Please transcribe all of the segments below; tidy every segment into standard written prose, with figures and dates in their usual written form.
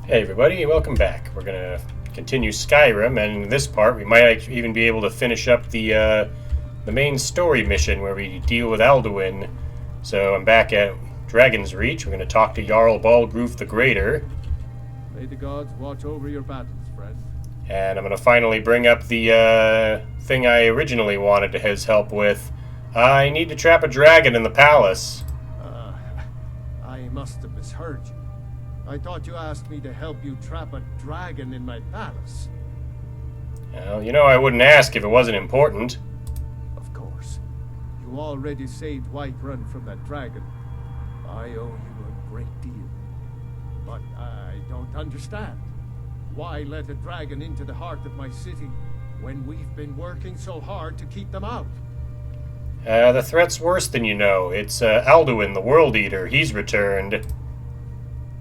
Hey everybody, welcome back. We're gonna continue Skyrim, and in this part we might even be able to finish up the main story mission where we deal with Alduin. So I'm back at Dragonsreach. We're gonna talk to Jarl Balgruuf the Greater. May the gods watch over your battles, friend. And I'm gonna finally bring up the thing I originally wanted his help with. I need to trap a dragon in the palace. I must have misheard you. I thought you asked me to help you trap a dragon in my palace. Well, you know I wouldn't ask if it wasn't important. Of course. You already saved Whiterun from that dragon. I owe you a great deal. But I don't understand. Why let a dragon into the heart of my city when we've been working so hard to keep them out? The threat's worse than you know. It's Alduin, the World Eater. He's returned.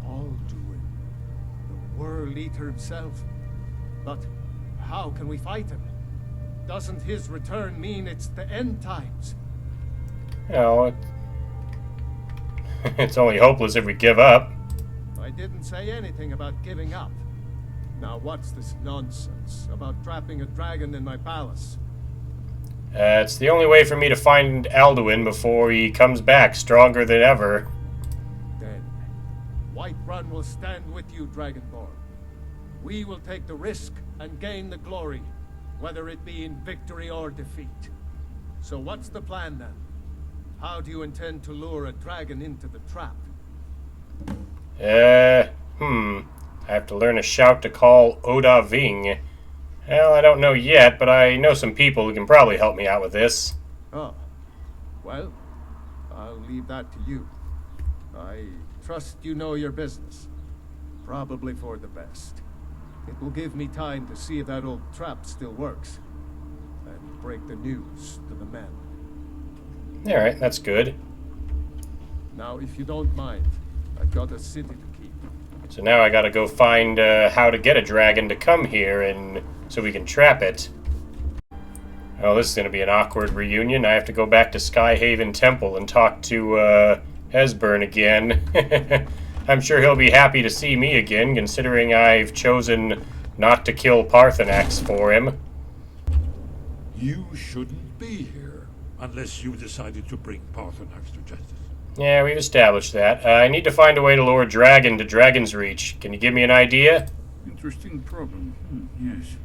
Alduin, the World Eater himself. But how can we fight him? Doesn't his return mean it's the end times? No, it's only hopeless if we give up. I didn't say anything about giving up. Now what's this nonsense about trapping a dragon in my palace? It's the only way for me to find Alduin before he comes back stronger than ever. Then, Whiterun will stand with you, Dragonborn. We will take the risk and gain the glory, whether it be in victory or defeat. So what's the plan then? How do you intend to lure a dragon into the trap? I have to learn a shout to call Odahviing. Well, I don't know yet, but I know some people who can probably help me out with this. Oh. Well, I'll leave that to you. I trust you know your business. Probably for the best. It will give me time to see if that old trap still works. And break the news to the men. Alright, that's good. Now, if you don't mind, I've got a city to keep. So now I gotta go find how to get a dragon to come here and so we can trap it. Oh, this is gonna be an awkward reunion. I have to go back to Skyhaven Temple and talk to Esbern again. I'm sure he'll be happy to see me again, considering I've chosen not to kill Paarthurnax for him. You shouldn't be here unless you decided to bring Paarthurnax to justice. Yeah, we've established that. I need to find a way to lure a dragon to Dragonsreach. Can you give me an idea? Interesting problem. Yes.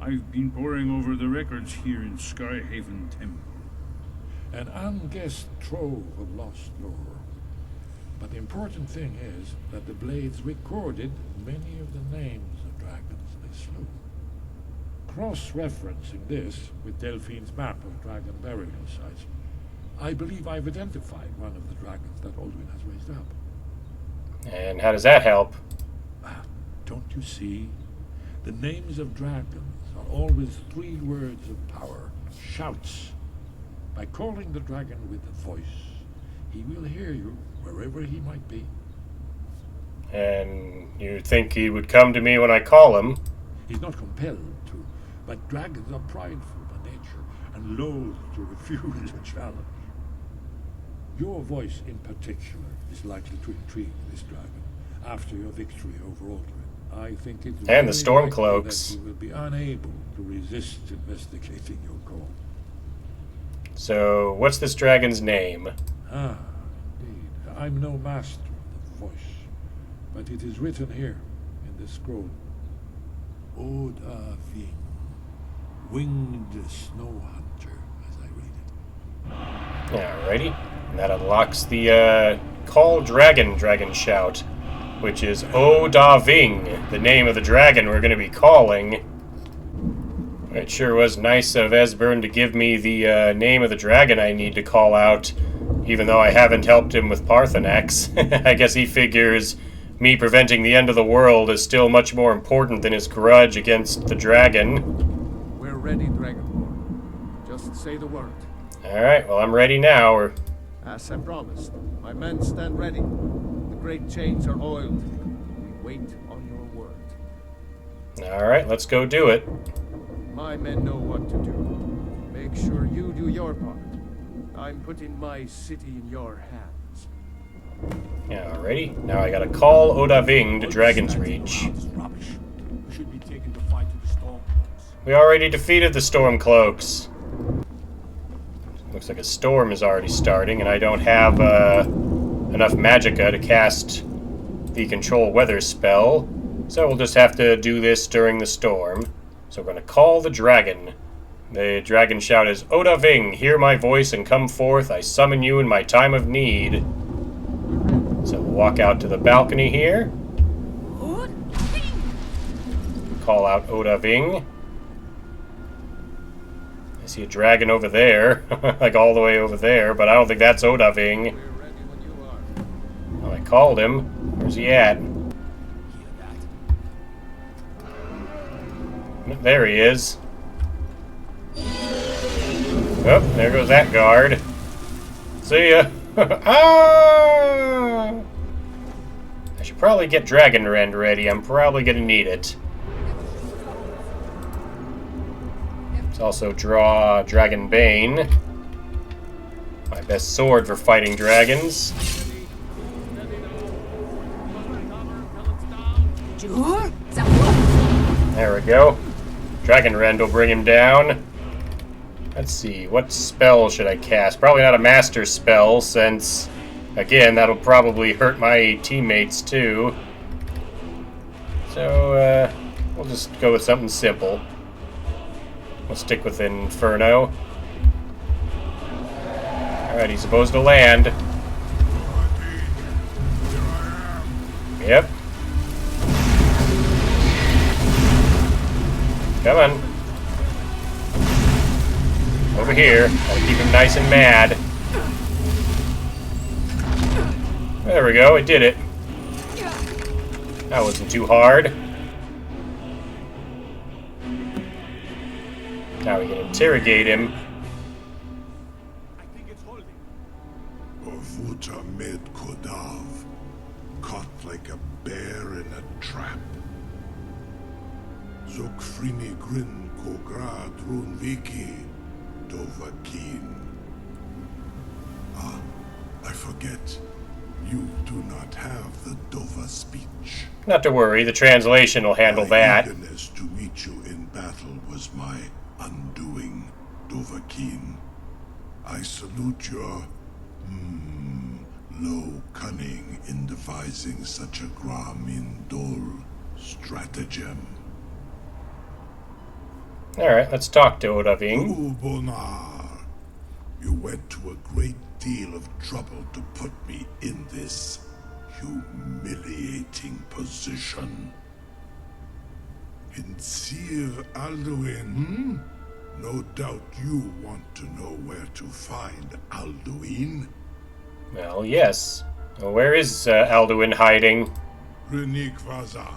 I've been poring over the records here in Skyhaven Temple. An unguessed trove of lost lore. But the important thing is that the blades recorded many of the names of dragons they slew. Cross-referencing this with Delphine's map of dragon burial sites, I believe I've identified one of the dragons that Alduin has raised up. And how does that help? Don't you see? The names of dragons are always 3 words of power, shouts. By calling the dragon with a voice, he will hear you wherever he might be. And you think he would come to me when I call him? He's not compelled to, but dragons are prideful by nature and loath to refuse a challenge. Your voice in particular is likely to intrigue this dragon after your victory over Alduin. I think it's and the Stormcloaks. that you will be unable to resist investigating your call. So, what's this dragon's name? Indeed. I'm no master of the voice, but it is written here in the scroll. Odahviing, winged snow hunter, as I read it. Alrighty. And that unlocks the call dragon shout, which is Odahviing, the name of the dragon we're going to be calling. It sure was nice of Esbern to give me the name of the dragon I need to call out, even though I haven't helped him with Paarthurnax. I guess he figures me preventing the end of the world is still much more important than his grudge against the dragon. We're ready, Dragonborn. Just say the word. Alright, well I'm ready now. As I promised, my men stand ready. The great chains are oiled. We wait on your word. Alright, let's go do it. My men know what to do. Make sure you do your part. I'm putting my city in your hands. Alrighty, now I gotta call Odahviing to Dragonsreach. We already defeated the Stormcloaks. Looks like a storm is already starting, and I don't have enough magicka to cast the control weather spell, so we'll just have to do this during the storm. So we're going to call the dragon. The dragon shout is, Odahviing, hear my voice and come forth. I summon you in my time of need. So we'll walk out to the balcony here. Call out Odahviing. I see a dragon over there, like all the way over there, but I don't think that's Odahviing. Well, I called him. Where's he at? There he is. Oh, there goes that guard. See ya. Ah! I should probably get Dragon Rend ready. I'm probably gonna need it. Let's also draw Dragon Bane. My best sword for fighting dragons. There we go. Dragon Rend will bring him down. Let's see, what spell should I cast? Probably not a master spell, since, again, that'll probably hurt my teammates too. So, we'll just go with something simple. We'll stick with Inferno. Alright, he's supposed to land. Yep. Come on. Over here. Gotta keep him nice and mad. There we go, it did it. That wasn't too hard. Now we can interrogate him. I think it's holding. Orvuta med Kodav, caught like a bear in a trap. Zokfrini grin Kograd Runviki Dovakin. Ah, I forget. You do not have the Dova speech. Not to worry, the translation will handle that. My eagerness to meet you in battle was my undoing, Dovakin. I salute your low cunning in devising such a Gramin Dol stratagem. Alright, let's talk to Odahviing. Bonar, you went to a great deal of trouble to put me in this humiliating position. Hinsir Alduin, No doubt you want to know where to find Alduin. Well, yes. Well, where is Alduin hiding? Renikvaza,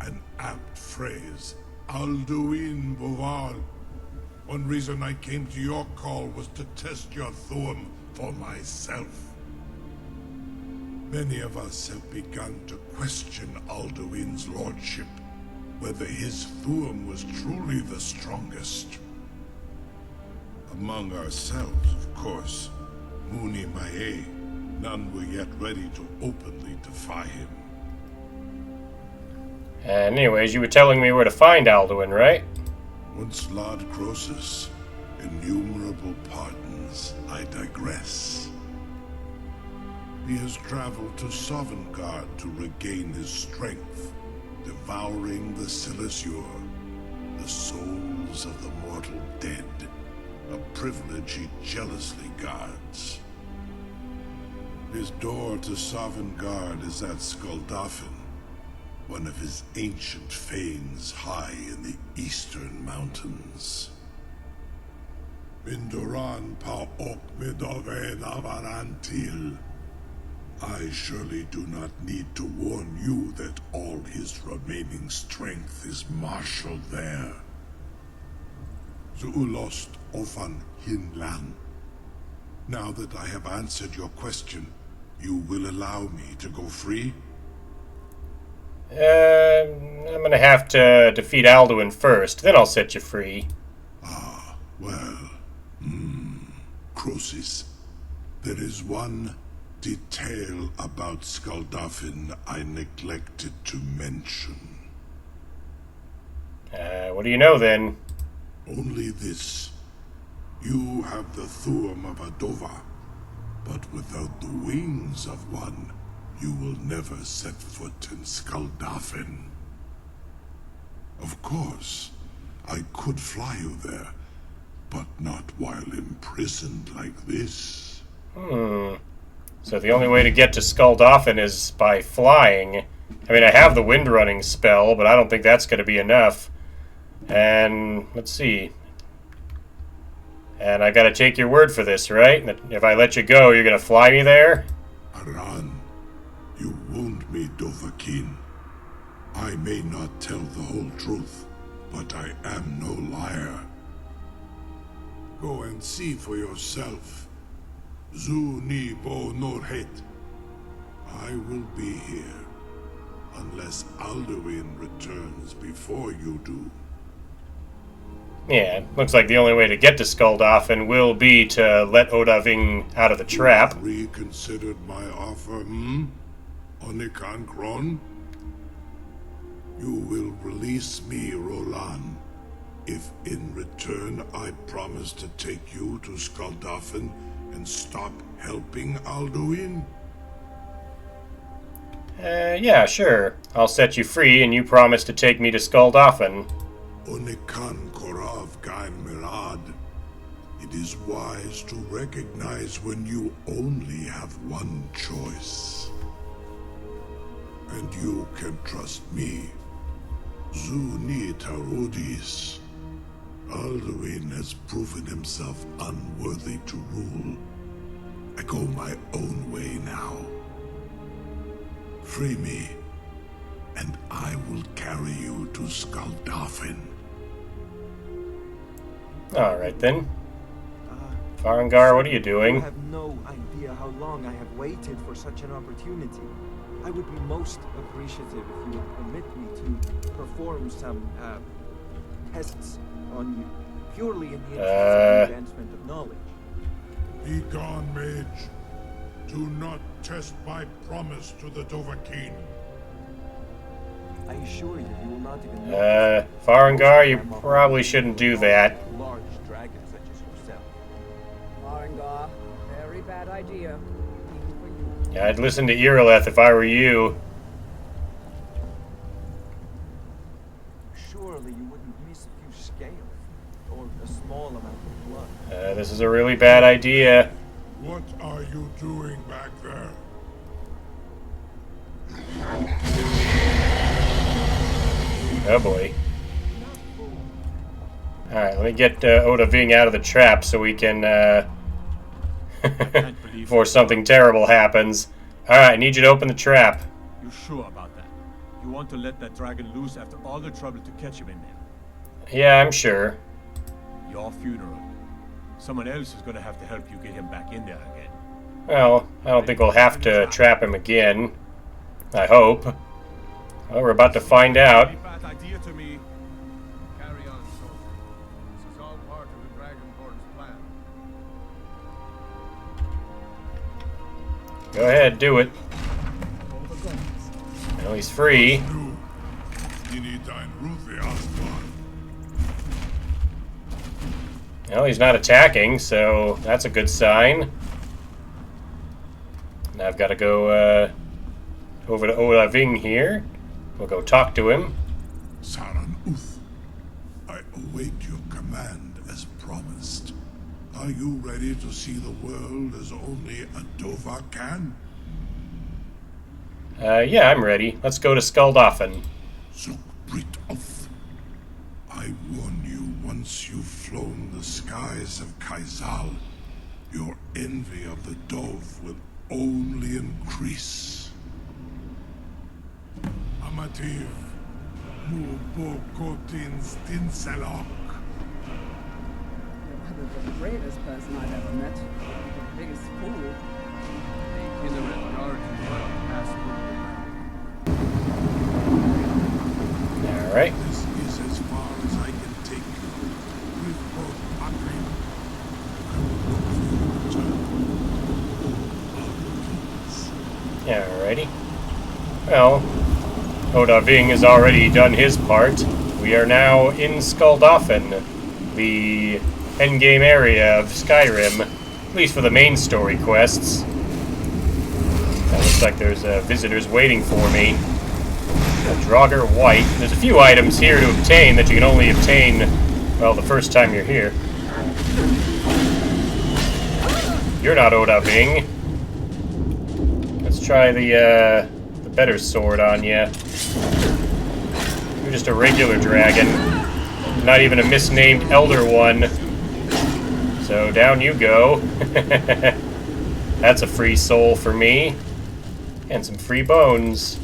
an apt phrase. Alduin Boval. One reason I came to your call was to test your Thuum for myself. Many of us have begun to question Alduin's lordship, whether his Thuum was truly the strongest. Among ourselves, of course, Muni Mae, none were yet ready to openly defy him. And anyways, you were telling me where to find Alduin, right? Once Lord Croesus, innumerable pardons, I digress. He has traveled to Sovngarde to regain his strength, devouring the Silesur, the souls of the mortal dead, a privilege he jealously guards. His door to Sovngarde is at Skuldafn, one of his ancient fanes high in the eastern mountains. Mindoran pa ok midove navarantil. I surely do not need to warn you that all his remaining strength is marshaled there. Zuulost ofan hinlan. Now that I have answered your question, you will allow me to go free? I'm gonna have to defeat Alduin first, then I'll set you free. Ah, well. Croesus, there is one detail about Skuldafn I neglected to mention. What do you know then? Only this. You have the Thuum of a Dova, but without the wings of one, you will never set foot in Skuldafn. Of course, I could fly you there, but not while imprisoned like this. So the only way to get to Skuldafn is by flying. I mean, I have the wind running spell, but I don't think that's going to be enough. And let's see. And I gotta take your word for this, right? That if I let you go, you're gonna fly me there? Aran, you wound me, Dovahkiin. I may not tell the whole truth, but I am no liar. Go and see for yourself. Zu ni bo norhet. I will be here, unless Alduin returns before you do. Yeah, looks like the only way to get to Skuldafn will be to let Odahviing out of the trap. You reconsidered my offer, Onikan Kron? You will release me, Roland, if in return I promise to take you to Skuldafn and stop helping Alduin? Yeah, sure. I'll set you free and you promise to take me to Skuldafn. Onikan Korav Gain Mirad. It is wise to recognize when you only have one choice. And you can trust me. Zuni Tarudis. Alduin has proven himself unworthy to rule. I go my own way now. Free me, and I will carry you to Skuldafn. Alright then. Farengar, what are you doing? I have no idea how long I have waited for such an opportunity. I would be most appreciative if you would permit me to perform some tests on you, purely in the interest of the advancement of knowledge. Be gone, mage. Do not test my promise to the Dovahkiin. I assure you, you will not even Farengar, you probably shouldn't do that. large dragons such as yourself. Farengar, very bad idea. Even for you. Yeah, I'd listen to Irileth if I were you. Surely you wouldn't miss a few scales, or a small amount of blood. This is a really bad idea. What are you doing back there? Oh boy. Alright, let me get Odahviing out of the trap so we can, before something terrible happens. Alright, I need you to open the trap. You sure about that? You want to let that dragon loose after all the trouble to catch him in there? Yeah, I'm sure. Your funeral. Someone else is gonna have to help you get him back in there again. Well, I don't think we'll have to trap him again. I hope. Well, we're about to find out. Bad idea to me. Carry on, soldier. This is all part of the Dragonborn's plan. Go ahead, do it. Well, he's free. Well, he's not attacking, so that's a good sign. Now I've got to go over to Odahviing here. We'll go talk to him. Saran Uth, I await your command as promised. Are you ready to see the world as only a Dova can? Yeah, I'm ready. Let's go to Skuldafn. Zuk Brit Uth. I warn you, once you've flown the skies of Kaizal, your envy of the Dove will only increase. Amativ, Mubo Kotin Stinselok. You're the bravest person I've ever met. The biggest fool. Take Whiterun Guard and well past Alright. This is as far as I can take you. With both Atri. I will look for your return. Well, Odahviing has already done his part. We are now in Skuldafn, the endgame area of Skyrim, at least for the main story quests. That looks like there's visitors waiting for me. A Draugr White. There's a few items here to obtain that you can only obtain, well, the first time you're here. You're not Odahviing. Let's try the better sword on you. You're just a regular dragon. Not even a misnamed elder one. So down you go. That's a free soul for me. And some free bones.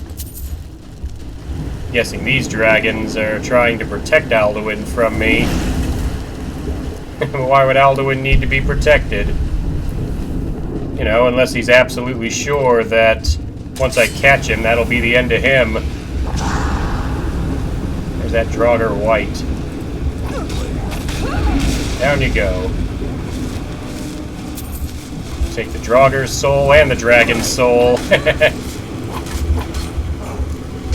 Guessing these dragons are trying to protect Alduin from me. Why would Alduin need to be protected? You know, unless he's absolutely sure that once I catch him, that'll be the end of him. There's that Draugr White. Down you go. Take the Draugr soul and the dragon soul.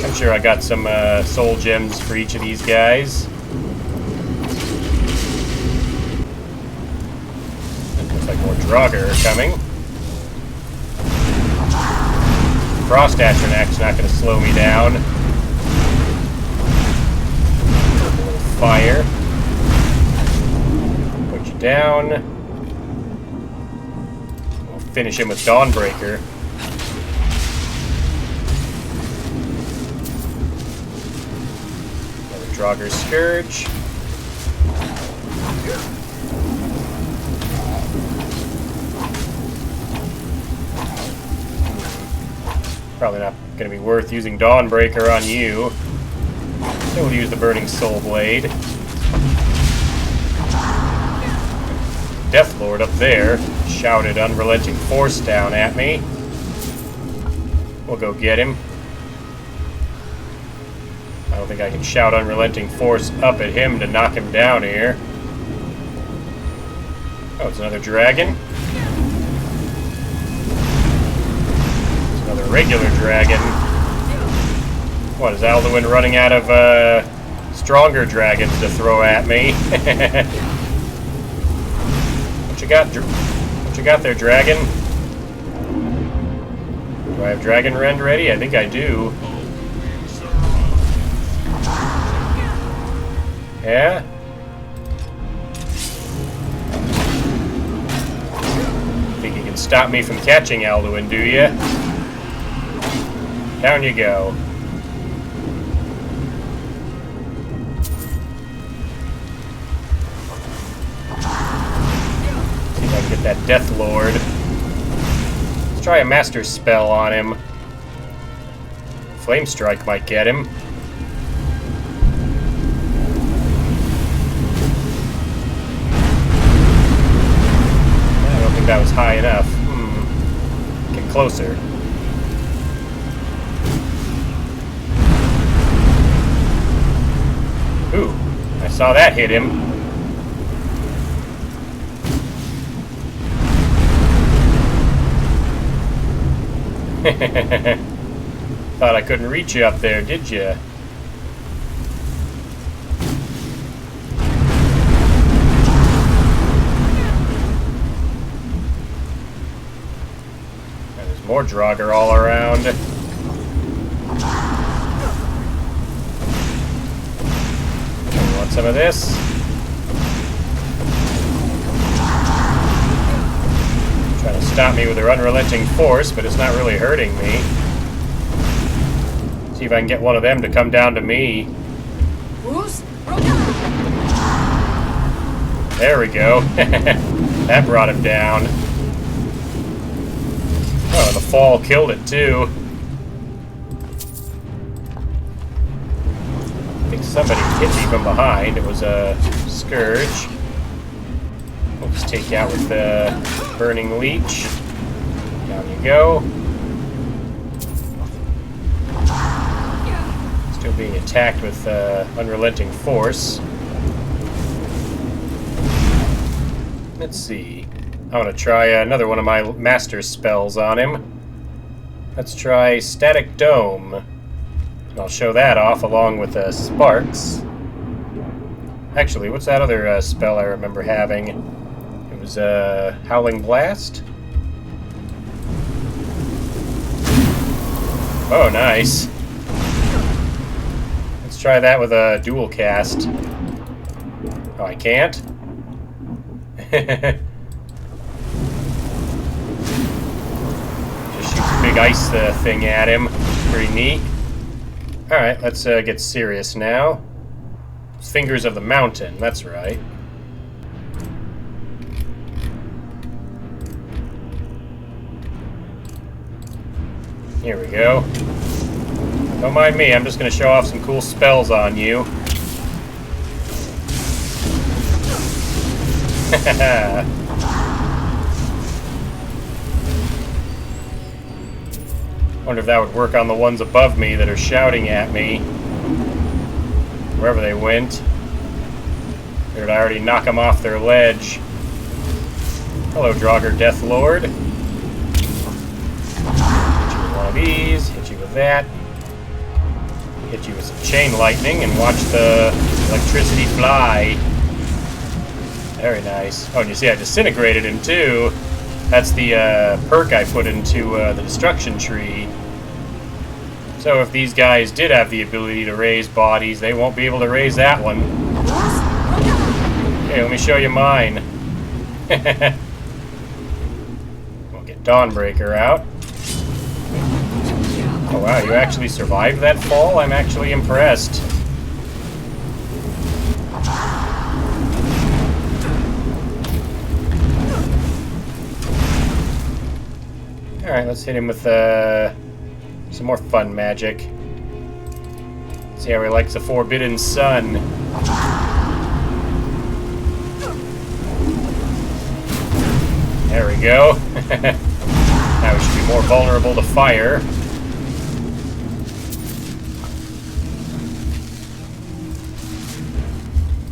I'm sure I got some soul gems for each of these guys. Looks like more Draugr are coming. Frost Atronach's not going to slow me down. A little fire. Put you down. We'll finish him with Dawnbreaker. Draugr Scourge. Probably not going to be worth using Dawnbreaker on you. So we'll use the Burning Soul Blade. Deathlord up there shouted Unrelenting Force down at me. We'll go get him. I don't think I can shout Unrelenting Force up at him to knock him down here. Oh, it's another dragon. It's another regular dragon. What, is Alduin running out of stronger dragons to throw at me? What you got? What you got there, dragon? Do I have Dragon Rend ready? I think I do. Yeah? Think you can stop me from catching Alduin, do you? Down you go. See if I can get that Deathlord. Let's try a Master Spell on him. Flame Strike might get him. That was high enough. Get closer. Ooh, I saw that hit him. Thought I couldn't reach you up there, did you? More Draugr all around. Want some of this? Trying to stop me with their Unrelenting Force, but it's not really hurting me. See if I can get one of them to come down to me. There we go. That brought him down. Oh, the fall killed it too. I think somebody hit me from behind. It was a Scourge. We'll just take you out with the Burning Leech. Down you go. Still being attacked with Unrelenting Force. Let's see. I want to try another one of my master spells on him. Let's try Static Dome. I'll show that off along with sparks. Actually, what's that other spell I remember having? It was Howling Blast? Oh, nice. Let's try that with a dual cast. Oh, I can't? Just shoot the big ice thing at him. Pretty neat. Alright, let's get serious now. Fingers of the Mountain, that's right. Here we go. Don't mind me, I'm just going to show off some cool spells on you. Wonder if that would work on the ones above me that are shouting at me. Wherever they went. Figured I already knock them off their ledge. Hello, Draugr Deathlord. Hit you with one of these, hit you with that. Hit you with some chain lightning and watch the electricity fly. Very nice. Oh, and you see I disintegrated him too. That's the perk I put into the destruction tree. So if these guys did have the ability to raise bodies, they won't be able to raise that one. Okay, let me show you mine. We'll get Dawnbreaker out. Oh wow, you actually survived that fall? I'm actually impressed. Alright, let's hit him with some more fun magic. See how he likes the Forbidden Sun. There we go. Now we should be more vulnerable to fire.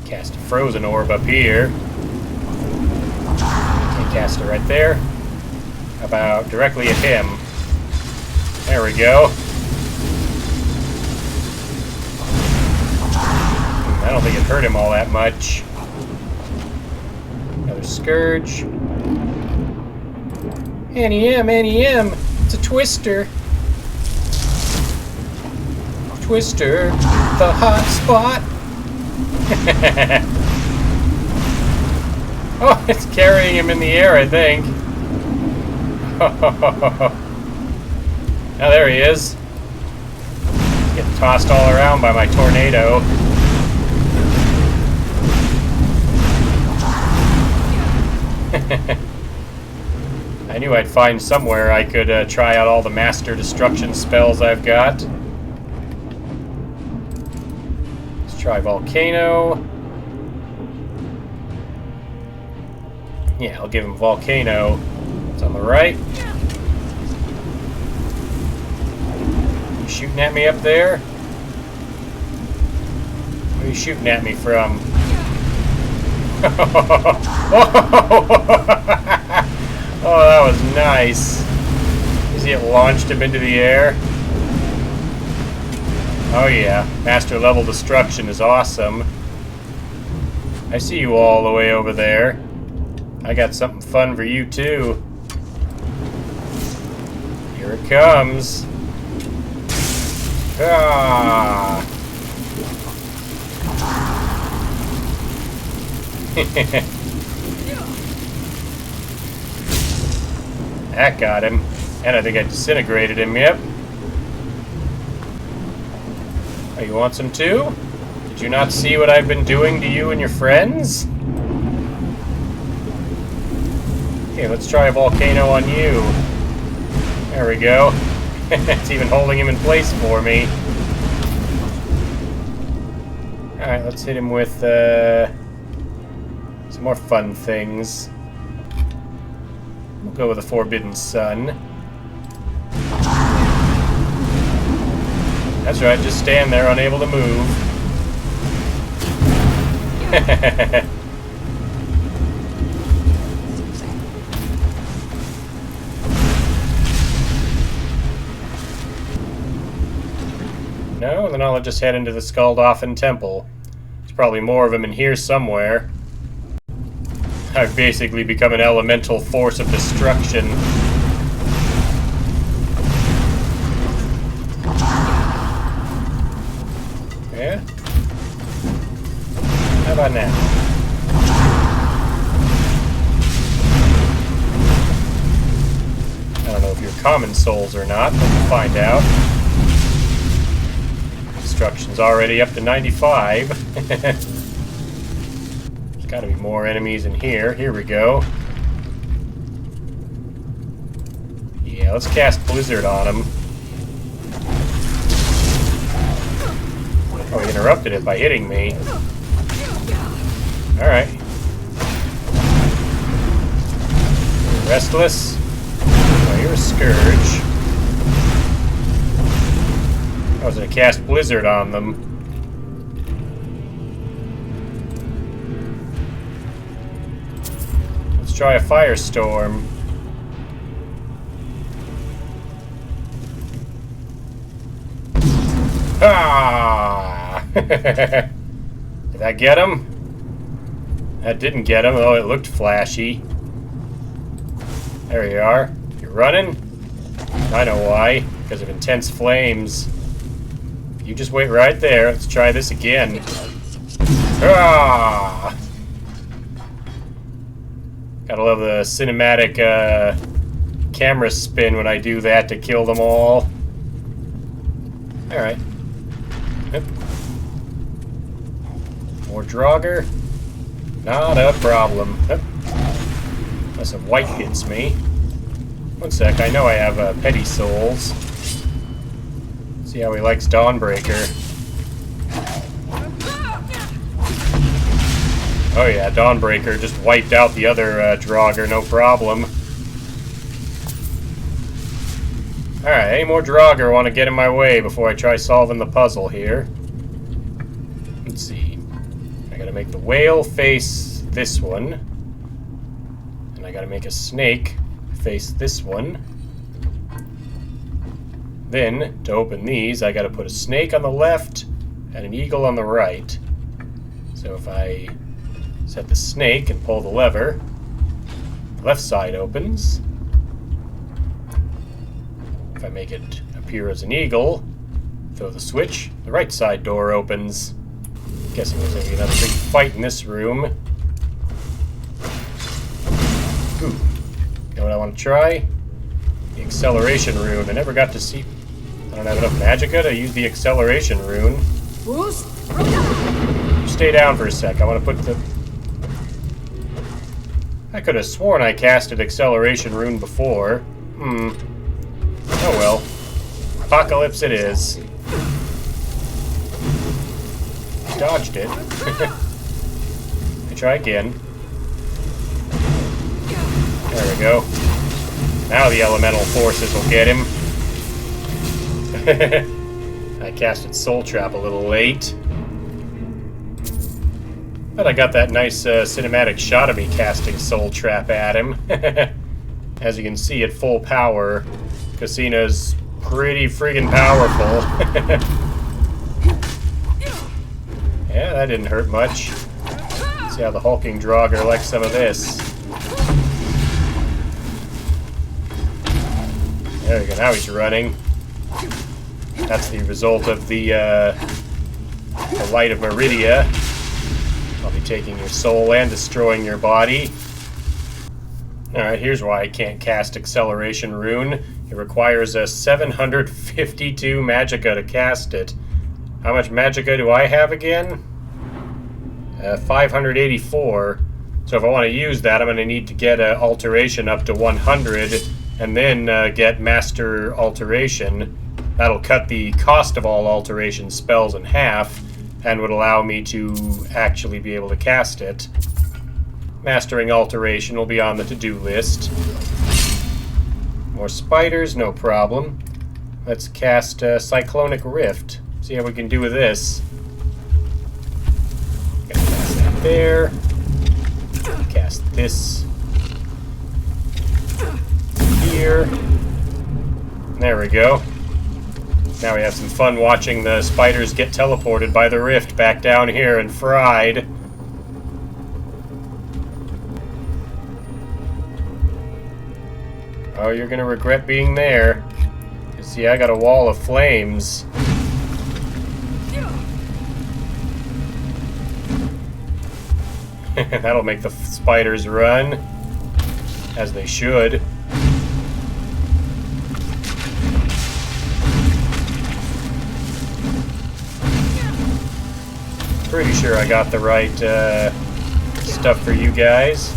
Cast a Frozen Orb up here. Can't cast it right there. How about directly at him? There we go. I don't think it hurt him all that much. Another Scourge. Annie-M, Annie-M! It's a Twister! Twister, the hot spot! Oh, it's carrying him in the air, I think. Now there he is. Getting tossed all around by my tornado. I knew I'd find somewhere I could try out all the master destruction spells I've got. Let's try Volcano. Yeah, I'll give him Volcano. It's on the right. You shooting at me up there? Where are you shooting at me from? Oh, that was nice. You see it launched him into the air? Oh yeah, master level destruction is awesome. I see you all the way over there. I got something fun for you too. Here it comes. Ah! That got him. And I think I disintegrated him, yep. Oh, you want some too? Did you not see what I've been doing to you and your friends? Okay, let's try a volcano on you. There we go. It's even holding him in place for me. Alright, let's hit him with some more fun things. We'll go with the Forbidden Sun. That's right, just stand there, unable to move. No? Then I'll just head into the Skuldafn temple. There's probably more of them in here somewhere. I've basically become an elemental force of destruction. Yeah? How about now? I don't know if you're common souls or not, but we'll find out. Destruction's already up to 95. There's gotta be more enemies in here. Here we go. Yeah, let's cast Blizzard on him. Oh, he interrupted it by hitting me. Alright. You're restless. Oh, you're a scourge. I was gonna cast Blizzard on them. Let's try a Firestorm. Ah! Did that get him? That didn't get him, though it looked flashy. There you are. You're running? I know why. Because of intense flames. You just wait right there. Let's try this again. Ah! Gotta love the cinematic camera spin when I do that to kill them all. Alright. Yep. More Draugr. Not a problem. Yep. Unless a white hits me. One sec, I know I have petty souls. See how he likes Dawnbreaker. Oh yeah, Dawnbreaker just wiped out the other Draugr, no problem. Alright, any more Draugr want to get in my way before I try solving the puzzle here? Let's see. I gotta make the whale face this one. And I gotta make a snake face this one. Then, to open these, I gotta put a snake on the left and an eagle on the right. So if I set the snake and pull the lever, the left side opens. If I make it appear as an eagle, throw the switch, the right side door opens. Guessing there's gonna be another big fight in this room. Ooh. You know what I want to try? The acceleration rune. I never got to see... I don't have enough magicka to use the acceleration rune. You stay down for a sec. I want to put the... I could have sworn I casted acceleration rune before. Oh well. Apocalypse it is. Dodged it. I try again. There we go. Now the elemental forces will get him. I casted Soul Trap a little late. But I got that nice cinematic shot of me casting Soul Trap at him. As you can see at full power, Cousina's pretty friggin' powerful. Yeah, that didn't hurt much. See how the hulking Draugr likes some of this. There we go, now he's running. That's the result of the Light of Meridia. I'll be taking your soul and destroying your body. Alright, here's why I can't cast Acceleration Rune. It requires a 752 magicka to cast it. How much magicka do I have again? 584. So if I want to use that, I'm going to need to get Alteration up to 100, and then get Master Alteration. That'll cut the cost of all Alteration spells in half, and would allow me to actually be able to cast it. Mastering Alteration will be on the to-do list. More spiders, no problem. Let's cast Cyclonic Rift. See how we can do with this. Gotta cast that there. Cast this here. There we go. Now we have some fun watching the spiders get teleported by the rift back down here and fried. Oh, you're gonna regret being there. You see, I got a wall of flames. That'll make the spiders run. As they should. Pretty sure I got the right stuff for you guys.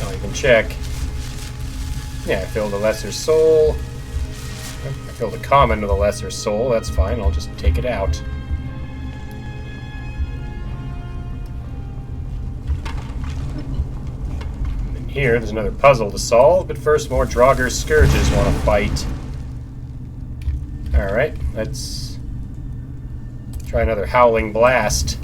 I'll even check. Yeah, I filled a lesser soul. I filled a common with a lesser soul. That's fine. I'll just take it out. And here, there's another puzzle to solve, but first more Draugr Scourges want to fight. Alright, let's try another Howling Blast.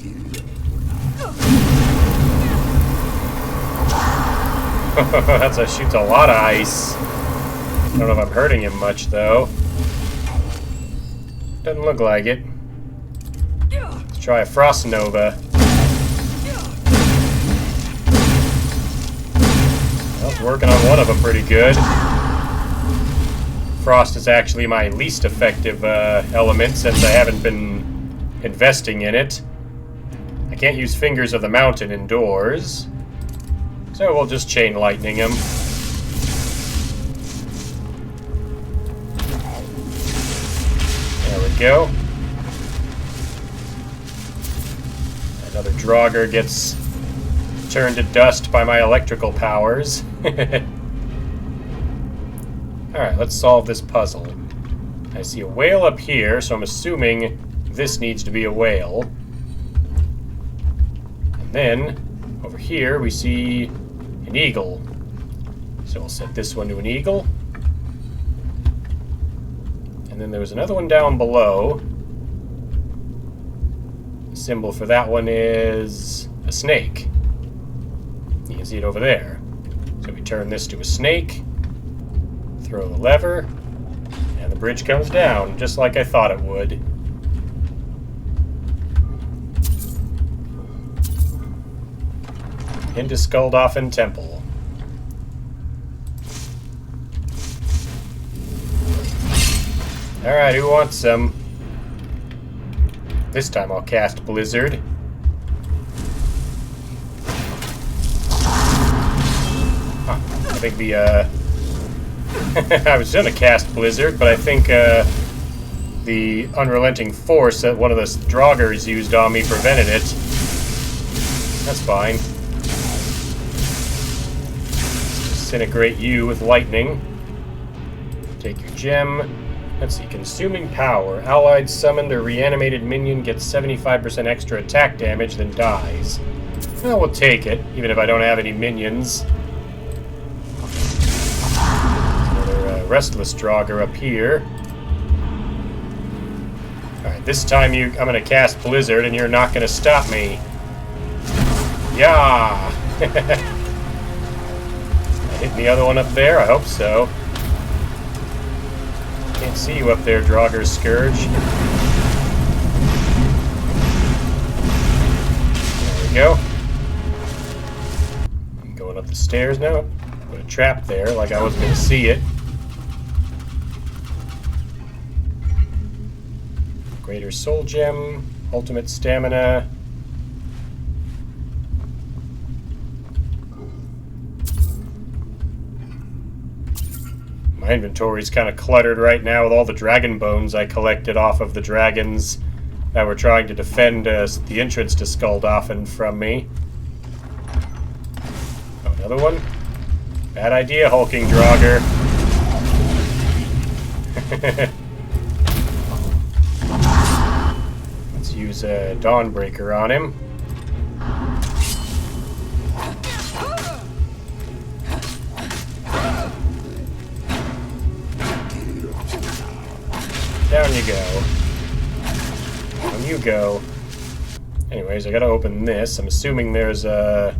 Shoots a lot of ice. I don't know if I'm hurting him much, though. Doesn't look like it. Let's try a Frost Nova. Well, it's working on one of them pretty good. Frost is actually my least effective element since I haven't been investing in it. I can't use Fingers of the Mountain indoors. So we'll just Chain Lightning him. There we go. Another Draugr gets turned to dust by my electrical powers. Alright, let's solve this puzzle. I see a whale up here, so I'm assuming this needs to be a whale. And then, over here, we see an eagle. So we'll set this one to an eagle. And then there was another one down below. The symbol for that one is a snake. You can see it over there. So we turn this to a snake, throw the lever, and the bridge comes down, just like I thought it would. Into Skuldafn Temple. Alright, who wants some? This time I'll cast Blizzard. Huh, I think the, I was gonna cast Blizzard, but I think, the Unrelenting Force that one of the Draugrs used on me prevented it. That's fine. Disintegrate you with lightning. Take your gem. Let's see, consuming power. Allied summoned or reanimated minion gets 75% extra attack damage, then dies. Well, we'll take it, even if I don't have any minions. Another restless Draugr up here. Alright, this time I'm gonna cast Blizzard and you're not gonna stop me. Yeah! Hitting the other one up there? I hope so. Can't see you up there, Draugr Scourge. There we go. I'm going up the stairs now. Put a trap there like I wasn't going to see it. Greater Soul Gem. Ultimate Stamina. My inventory's kind of cluttered right now with all the dragon bones I collected off of the dragons that were trying to defend the entrance to Skuldafn from me. Oh, another one? Bad idea, hulking Draugr. Let's use a Dawnbreaker on him. Down you go. Down you go. Anyways, I gotta open this. I'm assuming there's a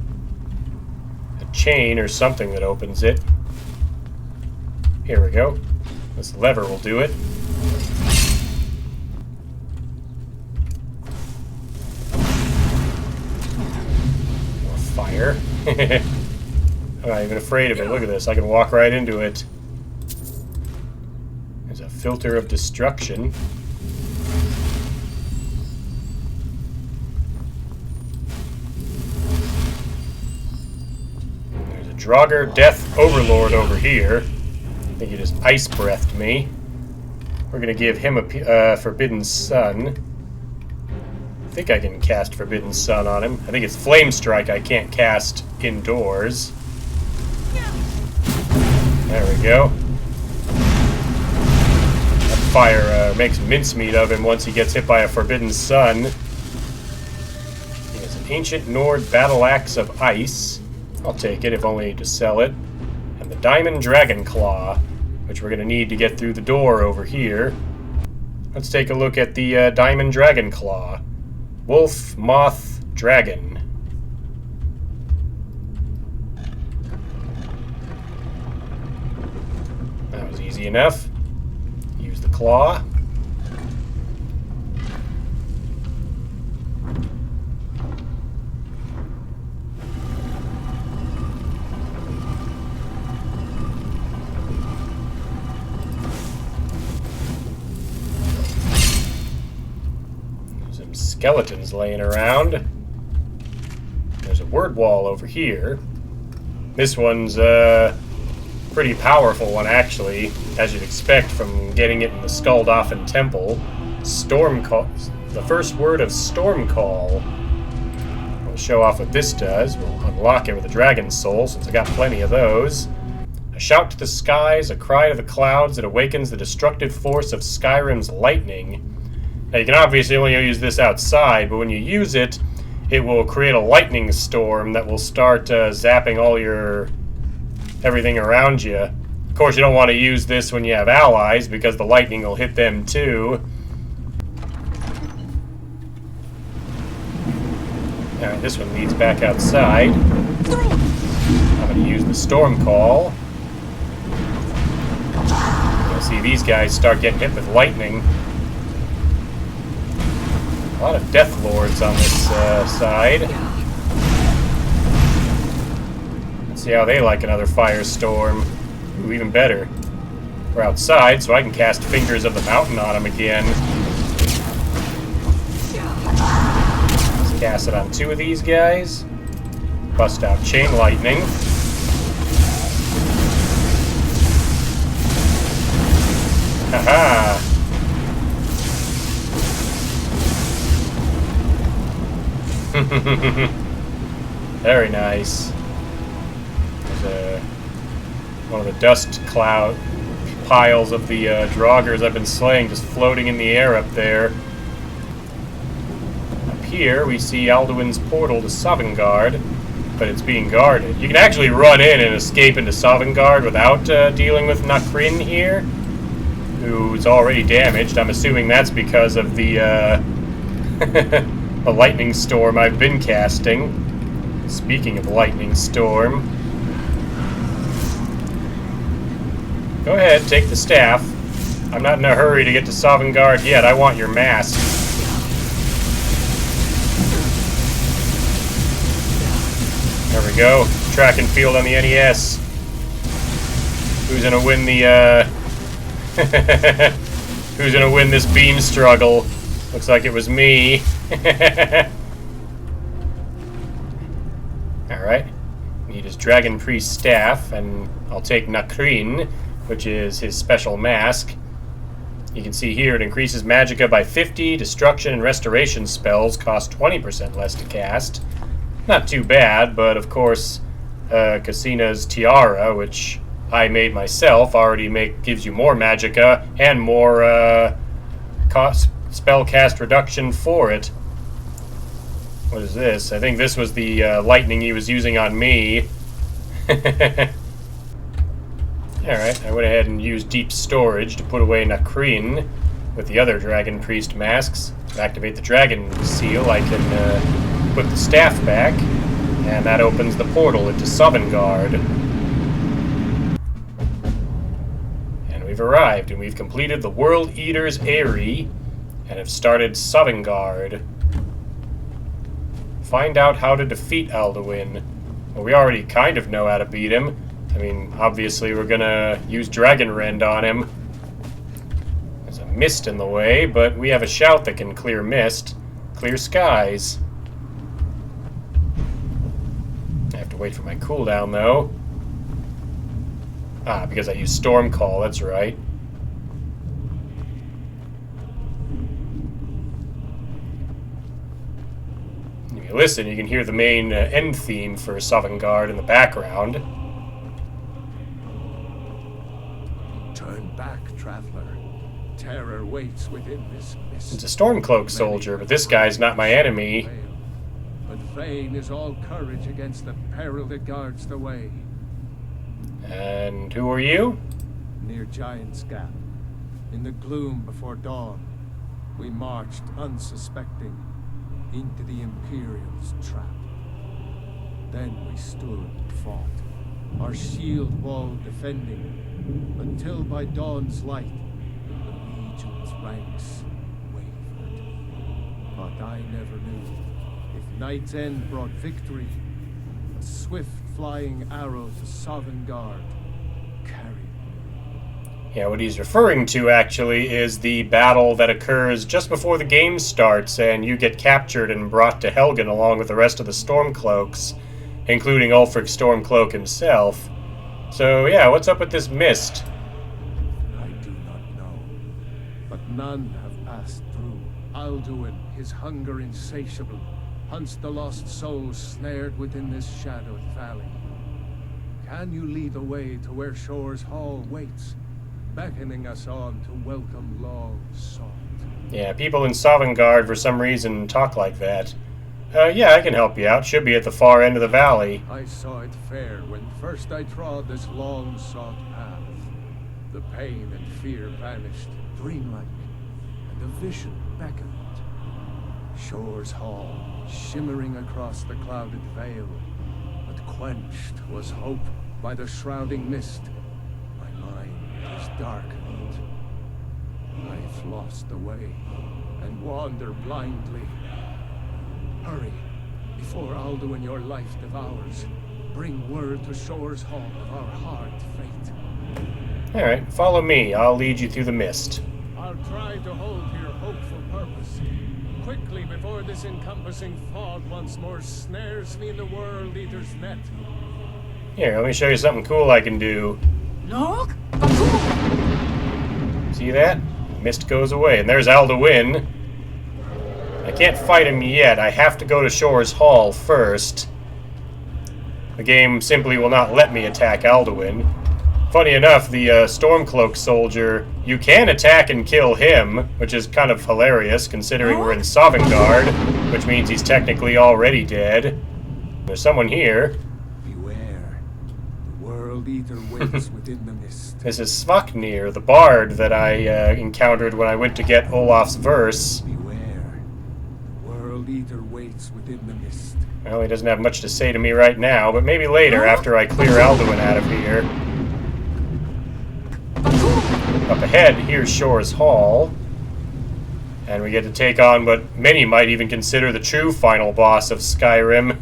chain or something that opens it. Here we go. This lever will do it. More fire. I'm not even afraid of it. Look at this. I can walk right into it. There's a filter of destruction. There's a Draugr Death Overlord over here. I think he just ice breathed me. We're going to give him a Forbidden Sun. I think I can cast Forbidden Sun on him. I think it's Flame Strike I can't cast indoors. There we go. That fire makes mincemeat of him once he gets hit by a Forbidden Sun. He has an Ancient Nord Battle Axe of Ice. I'll take it, if only to sell it. And the Diamond Dragon Claw, which we're going to need to get through the door over here. Let's take a look at the Diamond Dragon Claw. Wolf, Moth, Dragon. That was easy enough. Use the claw. Some skeletons laying around. There's a word wall over here. This one's pretty powerful one, actually, as you'd expect from getting it in the Skuldafn Temple. Storm Call. The first word of Storm Call. We'll show off what this does. We'll unlock it with a Dragon Soul, since I got plenty of those. A shout to the skies, a cry to the clouds that awakens the destructive force of Skyrim's lightning. Now, you can obviously only use this outside, but when you use it, it will create a lightning storm that will start zapping all your everything around you. Of course, you don't want to use this when you have allies, because the lightning will hit them too. Alright, this one leads back outside. I'm going to use the Storm Call. You'll see these guys start getting hit with lightning. A lot of Death Lords on this side. See how they like another firestorm. Ooh, even better. We're outside, so I can cast Fingers of the Mountain on them again. Let's cast it on two of these guys. Bust out Chain Lightning. Haha! Very nice. One of the dust cloud piles of the Draugrs I've been slaying just floating in the air up there. Up here we see Alduin's portal to Sovngarde, but it's being guarded. You can actually run in and escape into Sovngarde without dealing with Nacrin here, who's already damaged. I'm assuming that's because of the the lightning storm I've been casting. Speaking of lightning storm, go ahead, take the staff. I'm not in a hurry to get to Sovngarde yet. I want your mask. There we go. Track and field on the NES. Who's gonna win the, who's gonna win this beam struggle? Looks like it was me. Alright. Need his Dragon Priest staff, and I'll take Nacrin, which is his special mask. You can see here it increases magicka by 50, destruction and restoration spells cost 20% less to cast. Not too bad, but of course, Cousina's tiara, which I made myself, already gives you more magicka and more spell cast reduction for it. What is this? I think this was the lightning he was using on me. Alright, I went ahead and used deep storage to put away Nacrin with the other Dragon Priest masks. To activate the Dragon Seal, I can put the staff back, and that opens the portal into Sovngarde. arrived, and we've completed the World Eater's Eyrie, and have started Sovngarde. Find out how to defeat Alduin. Well, we already kind of know how to beat him. I mean, obviously we're gonna use Dragon Rend on him. There's a mist in the way, but we have a shout that can clear mist. Clear skies. I have to wait for my cooldown, though. Ah, because I use Storm Call, that's right. If you listen, you can hear the main end theme for Sovngarde in the background. Turn back, traveler. Terror waits within this mist. It's a Stormcloak soldier, but this guy's not my enemy. But vain is all courage against the peril that guards the way. And who are you? Near Giant's Gap, in the gloom before dawn, we marched unsuspecting into the Imperial's trap. Then we stood and fought, our shield wall defending, until by dawn's light, the Legion's ranks wavered. But I never knew if Night's End brought victory, a swift flying arrow to Sovngarde carried. Yeah, what he's referring to, actually, is the battle that occurs just before the game starts, and you get captured and brought to Helgen along with the rest of the Stormcloaks, including Ulfric Stormcloak himself. So, yeah, what's up with this mist? I do not know, but none have passed through. Alduin, his hunger insatiable, hunts the lost souls snared within this shadowed valley. Can you lead the way to where Shor's hall waits, beckoning us on to welcome long sought? Yeah, people in Sovngarde for some reason talk like that. Yeah, I can help you out. Should be at the far end of the valley. I saw it fair when first I trod this long sought path. The pain and fear vanished, dreamlike, and a vision beckoned. Shor's hall, shimmering across the clouded veil, but quenched was hope by the shrouding mist. My mind is darkened. I've lost the way and wander blindly. Hurry, before Alduin your life devours. Bring word to Shor's hall of our hard fate. Alright, follow me. I'll lead you through the mist. I'll try to hold to your hopeful purpose. Quickly, before this encompassing fog once more snares me in the World Eater's net. Here, let me show you something cool I can do. See that? Mist goes away, and there's Alduin. I can't fight him yet. I have to go to Shor's hall first. The game simply will not let me attack Alduin. Funny enough, the Stormcloak soldier, you can attack and kill him, which is kind of hilarious considering we're in Sovngarde, which means he's technically already dead. There's someone here. Beware. The World Eater waits within the mist. This is Svaknir, the bard that I encountered when I went to get Olaf's verse. Beware. The World Eater waits within the mist. Well, he doesn't have much to say to me right now, but maybe later after I clear Alduin out of here. Up ahead, here's Shor's hall. And we get to take on what many might even consider the true final boss of Skyrim.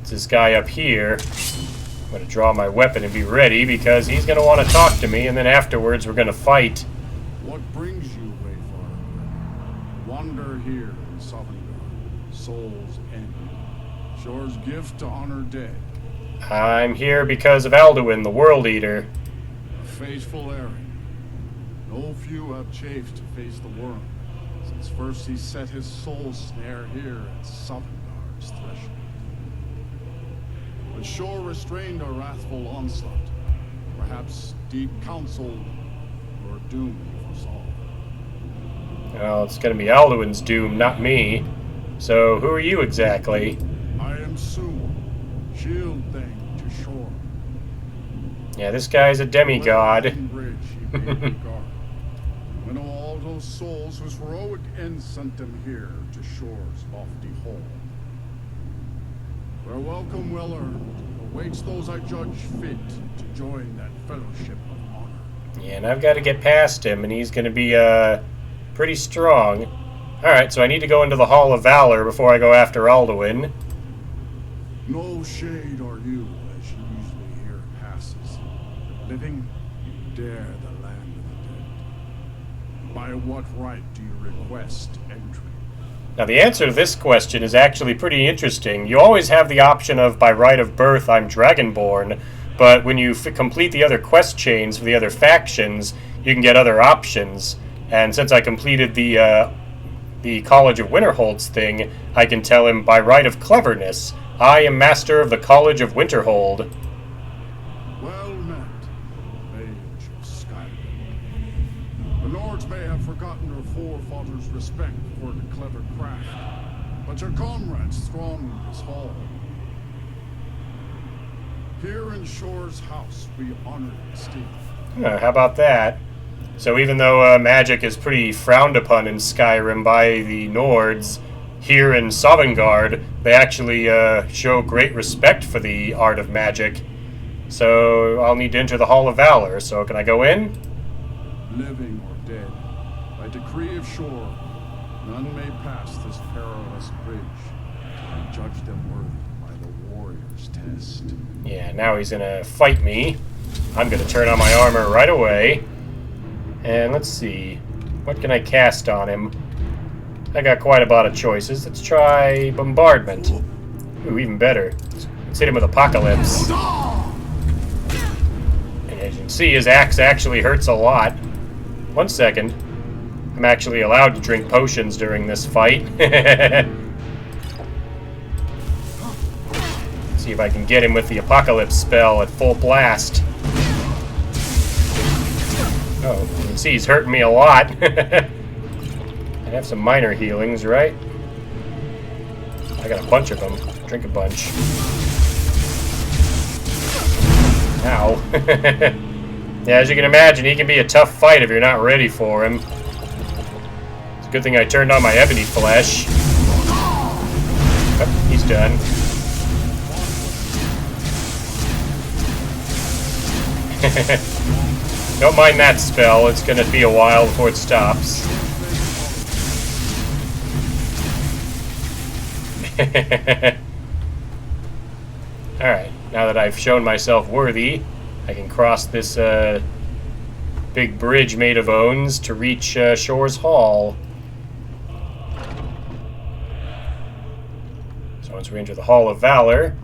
It's this guy up here. I'm going to draw my weapon and be ready because he's going to want to talk to me, and then afterwards we're going to fight. What brings you, Wayfarer? Wander here in Sovngarde, Soul's End. Shor's gift to honor dead. I'm here because of Alduin, the World Eater. A fateful errand. No few have chafed to face the worm, since first he set his soul snare here at Sovngarde's threshold. But Shor restrained a wrathful onslaught. Perhaps deep counsel your doom foresaw. Well, it's going to be Alduin's doom, not me. So, who are you exactly? I am Sue, shield thing to Shor. Yeah, this guy's a demigod. Bridge he made me guard. I know all those souls whose heroic end sent them here to Shor's lofty hall. Their welcome well earned awaits those I judge fit to join that fellowship of honor. Yeah, and I've got to get past him, and he's going to be pretty strong. Alright, so I need to go into the Hall of Valor before I go after Alduin. No shade or you, as usually here passes. Living, you dare the land of the dead. By what right do you request entry? Now, the answer to this question is actually pretty interesting. You always have the option of, by right of birth, I'm Dragonborn, but when you complete the other quest chains for the other factions, you can get other options. And since I completed the College of Winterhold's thing, I can tell him, by right of cleverness, I am master of the College of Winterhold. Well met, mage of Skyrim. The lords may have forgotten your forefathers' respect for the clever craft, but your comrades throng this hall. Here in Shor's house, we honor the state. How about that? So even though magic is pretty frowned upon in Skyrim by the Nords, here in Sovngarde, they actually show great respect for the art of magic. So I'll need to enter the Hall of Valor, so can I go in? Living or dead, by decree of Shor, none may pass this perilous bridge and judge them worthy by the warrior's test. Yeah, now he's gonna fight me. I'm gonna turn on my armor right away. And let's see, what can I cast on him? I got quite a lot of choices. Let's try Bombardment. Ooh, even better. Let's hit him with Apocalypse. And as you can see, his axe actually hurts a lot. 1 second. I'm actually allowed to drink potions during this fight. See if I can get him with the Apocalypse spell at full blast. Oh, you can see he's hurting me a lot. I have some minor healings, right? I got a bunch of them. Drink a bunch. Ow. Yeah, as you can imagine, he can be a tough fight if you're not ready for him. It's a good thing I turned on my ebony flesh. Oh, he's done. Don't mind that spell. It's going to be a while before it stops. Alright, now that I've shown myself worthy, I can cross this big bridge made of ones to reach Shor's Hall. So once we enter the Hall of Valor,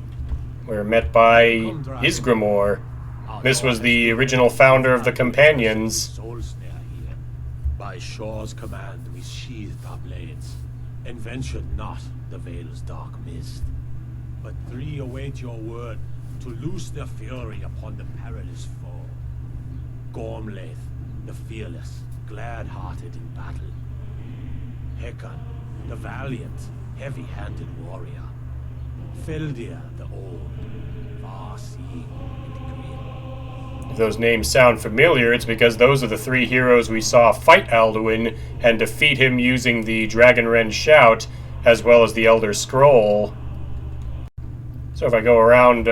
we're met by Isgrimor. This was the original founder of the Companions. By Shor's command, we sheathed our blades, and ventured not the Vale's dark mist. But 3 await your word to loose their fury upon the perilous foe. Gormlaith, the fearless, glad-hearted in battle. Hecon, the valiant, heavy-handed warrior. Feldir, the old, far-seeing and grim. If those names sound familiar, it's because those are the 3 heroes we saw fight Alduin and defeat him using the Dragonrend Shout, as well as the Elder Scroll. So if I go around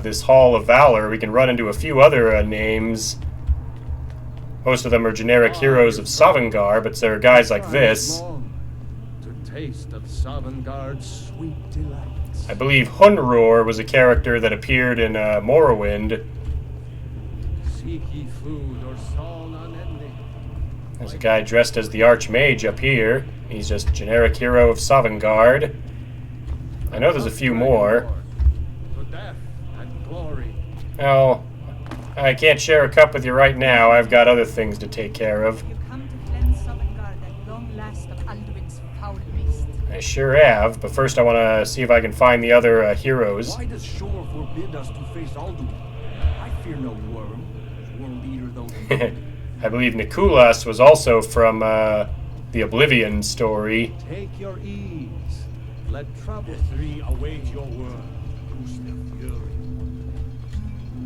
this Hall of Valor, we can run into a few other names. Most of them are generic heroes of Sovngarde, but there are guys like this. To taste of Sovngarde's sweet delights. I believe Hunror was a character that appeared in Morrowind. Seek ye food or song unending. There's a guy dressed as the Archmage up here. He's just generic hero of Sovngarde. I know there's a few more. To death and glory. Well, I can't share a cup with you right now. I've got other things to take care of. You come to cleanse Sovngarde at long last of Alduin's foul mist. I sure have, but first I want to see if I can find the other heroes. Why does Shor forbid us to face Alduin? I fear no worm, world eater though. I believe Nikulas was also from the Oblivion story. Take your ease. Let trouble. The 3 await your word. Loose their fury.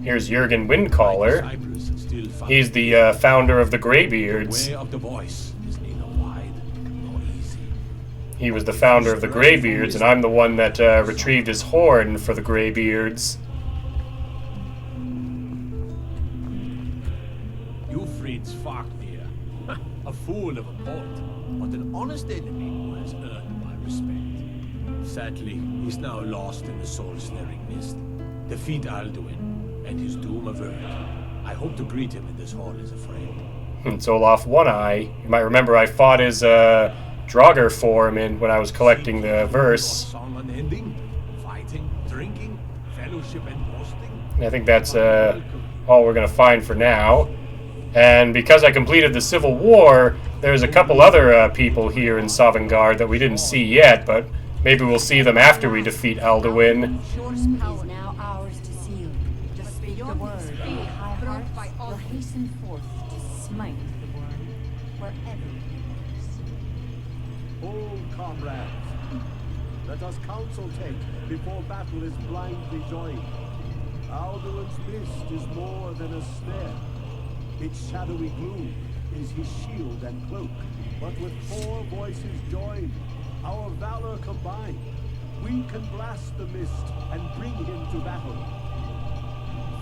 Here's Jurgen Windcaller. He's the founder of the Greybeards. The way of the voice is neither wide nor easy. He was the founder of the Greybeards, and I'm the one that retrieved his horn for the Greybeards. You free fool of a poet, but an honest enemy who has earned my respect. Sadly, he's now lost in the soul-snaring mist. Defeat Alduin, and his doom averted. I hope to greet him in this hall as a friend. It's Olaf One Eye. You might remember I fought his Draugr form when I was collecting the verse. Song unending, fighting, drinking, fellowship and boasting. I think that's all we're going to find for now. And because I completed the Civil War, there's a couple other people here in Sovngarde that we didn't see yet, but maybe we'll see them after we defeat Alduin. Shor's power now ours to seal. Just speak the word. The high hearts will hasten forth to smite the worm wherever he lives. Old comrades, let us counsel take before battle is blindly joined. Alduin's mist is more than a snare. Its shadowy gloom is his shield and cloak. But with 4 voices joined, our valor combined, we can blast the mist and bring him to battle.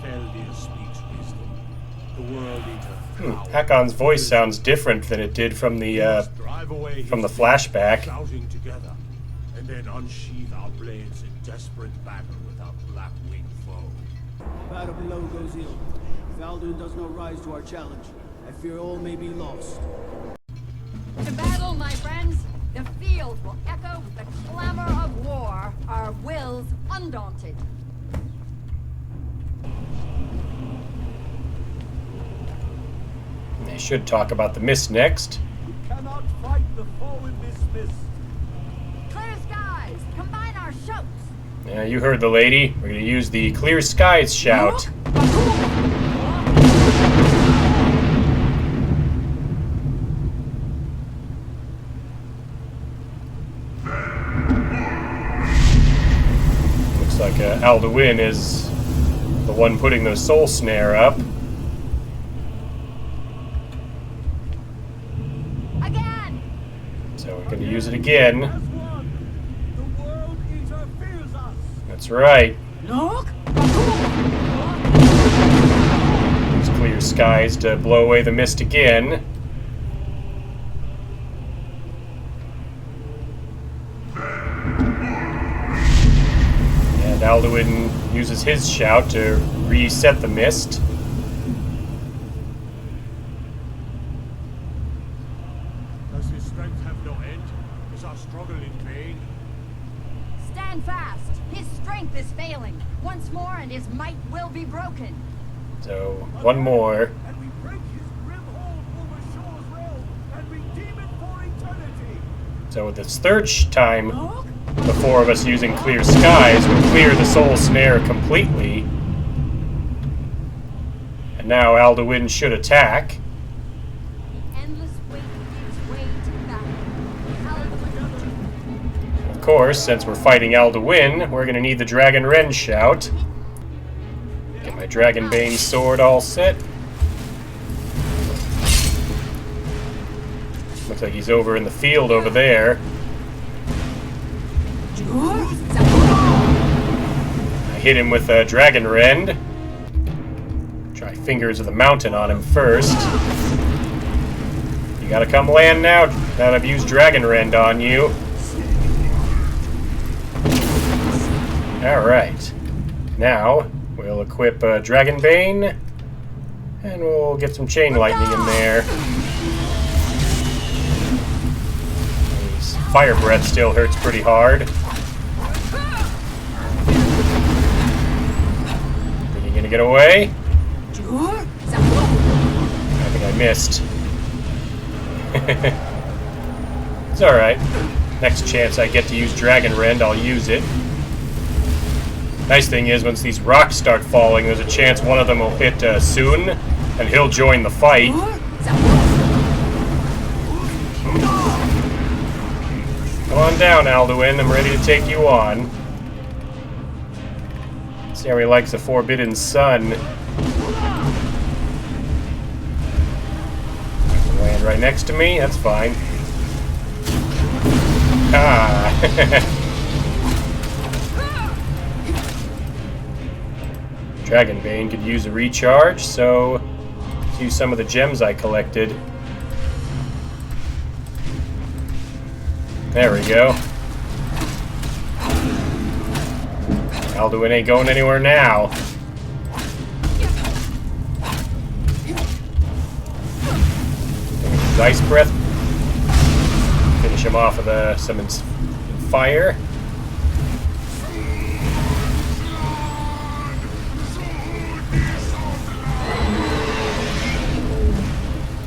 Feldir speaks wisdom. The world eater. Hakon's voice sounds different than it did from the flashback. Shouting together, and then unsheath our blades in desperate battle with our black-winged foe. Battle below goes ill. If Alduin does not rise to our challenge, I fear all may be lost. To battle, my friends! The field will echo with the clamor of war, our wills undaunted. They should talk about the mist next. We cannot fight the foe in this mist. Clear skies! Combine our shouts! Yeah, you heard the lady. We're going to use the Clear Skies shout. Looks like Alduin is the one putting the soul snare up. Again! So we're going to use it again. The world eater fears us. That's right. Look! Use Clear Skies to blow away the mist again. And Alduin uses his shout to reset the mist. Does his strength have no end? Is our struggle in vain? Stand fast! His strength is failing. Once more and his might will be broken. So, one more. And we break his grim hold over Shor's realm and redeem it for eternity. So with this third time, the 4 of us using Clear Skies will clear the soul snare completely. And now Alduin should attack. The endless wait gives way to battle. Alduin. Of course, since we're fighting Alduin, we're going to need the Dragon Ren shout. Get my Dragonbane sword all set. Looks like he's over in the field over there. I hit him with a Dragon Rend. Try Fingers of the Mountain on him first. You gotta come land now that I've used Dragon Rend on you. Alright. Now, we'll equip Dragonbane, and we'll get some Chain Lightning in there. His Fire Breath still hurts pretty hard. Think you're gonna get away? I think I missed. It's alright. Next chance I get to use Dragon Rend, I'll use it. Nice thing is, once these rocks start falling, there's a chance one of them will hit Soon, and he'll join the fight. Come on down, Alduin. I'm ready to take you on. See how he likes the Forbidden Sun. Land right next to me? That's fine. Ah! Dragonbane could use a recharge, so let's use some of the gems I collected. There we go. Alduin ain't going anywhere now. His ice breath. Finish him off with some fire.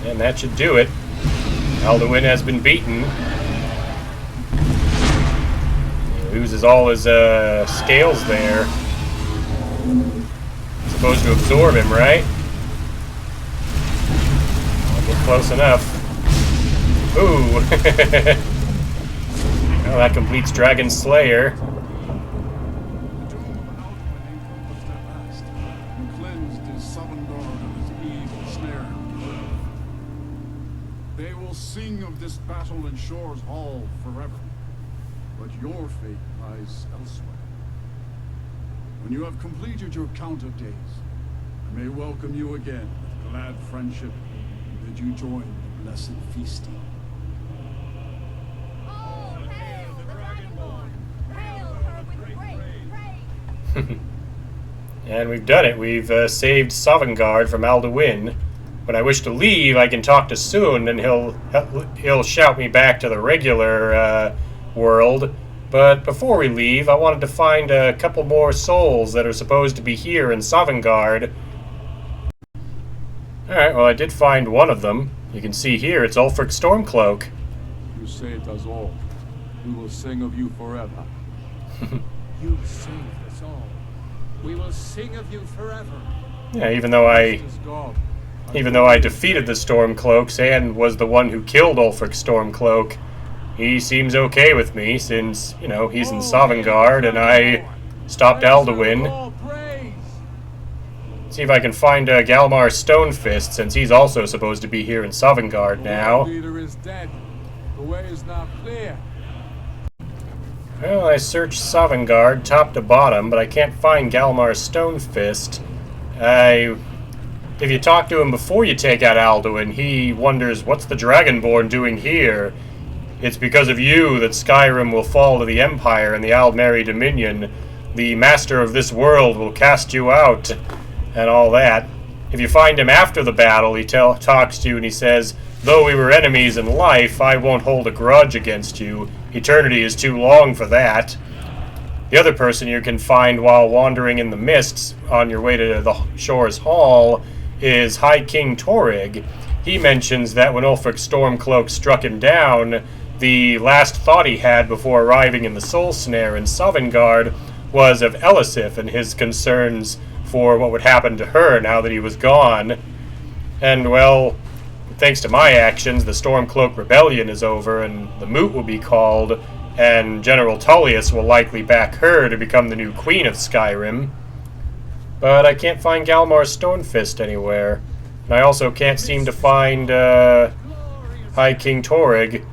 And that should do it. Alduin has been beaten. He loses all his scales there. Supposed to absorb him, right? I'll get close enough. Ooh! Well, that completes Dragonslayer. Cleansed his Sovngarde of his evil snare. They will sing of this battle in Shor's hall forever. But your fate lies elsewhere. When you have completed your count of days, I may welcome you again with glad friendship and bid you join the blessed feasting. Oh, hail the Dragonborn! Hail her with great praise! And we've done it. We've saved Sovngarde from Alduin. When I wish to leave, I can talk to Soon, and he'll shout me back to the regular world. But before we leave, I wanted to find a couple more souls that are supposed to be here in Sovngarde. Alright, well I did find one of them. You can see here, it's Ulfric Stormcloak. You saved us all. We will sing of you forever. You saved us all. We will sing of you forever. Yeah, even though I defeated the Stormcloaks and was the one who killed Ulfric Stormcloak, he seems okay with me since, you know, he's in Sovngarde and I stopped Alduin. See if I can find Galmar Stonefist, since he's also supposed to be here in Sovngarde now. The leader is dead. The way is now clear. Well, I searched Sovngarde top to bottom, but I can't find Galmar Stonefist. If you talk to him before you take out Alduin, he wonders, what's the Dragonborn doing here? It's because of you that Skyrim will fall to the Empire and the Aldmeri Dominion. The master of this world will cast you out, and all that. If you find him after the battle, he talks to you and he says, though we were enemies in life, I won't hold a grudge against you. Eternity is too long for that. The other person you can find while wandering in the mists on your way to the Shor's Hall is High King Torrig. He mentions that when Ulfric Stormcloak struck him down, the last thought he had before arriving in the Soul Snare in Sovngarde was of Elisif and his concerns for what would happen to her now that he was gone. And, well, thanks to my actions, the Stormcloak Rebellion is over and the Moot will be called, and General Tullius will likely back her to become the new queen of Skyrim. But I can't find Galmar Stonefist anywhere. And I also can't seem to find High King Torrig.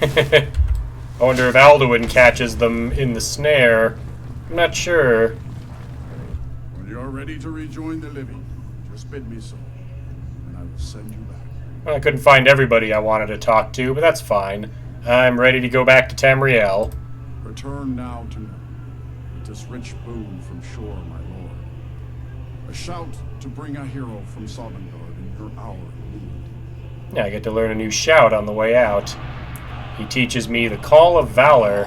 I wonder if Alduin catches them in the snare. I'm not sure. When you're ready to rejoin the living, just bid me so, and I will send you back. Well, I couldn't find everybody I wanted to talk to, but that's fine. I'm ready to go back to Tamriel. Return now to me, with this rich boon from Shor, my lord. A shout to bring a hero from Sovngarde in your hour of need. Yeah, I get to learn a new shout on the way out. He teaches me the Call of Valor.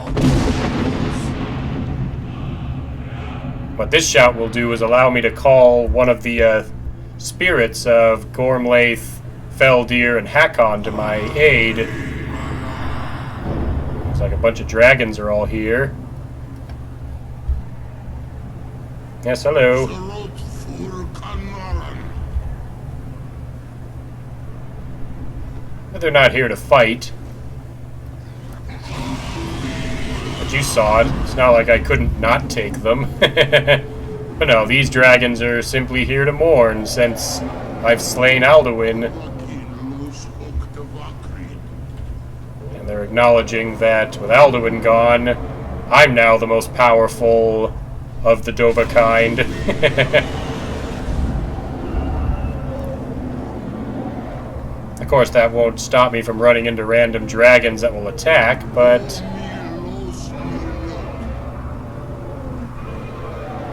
What this shout will do is allow me to call one of the spirits of Gormlaith, Feldir, and Hakon to my aid. Looks like a bunch of dragons are all here. Yes, hello. But they're not here to fight. But you saw it. It's not like I couldn't not take them. But no, these dragons are simply here to mourn since I've slain Alduin. And they're acknowledging that with Alduin gone, I'm now the most powerful of the Dovahkind. 'Cause, Of course, that won't stop me from running into random dragons that will attack, but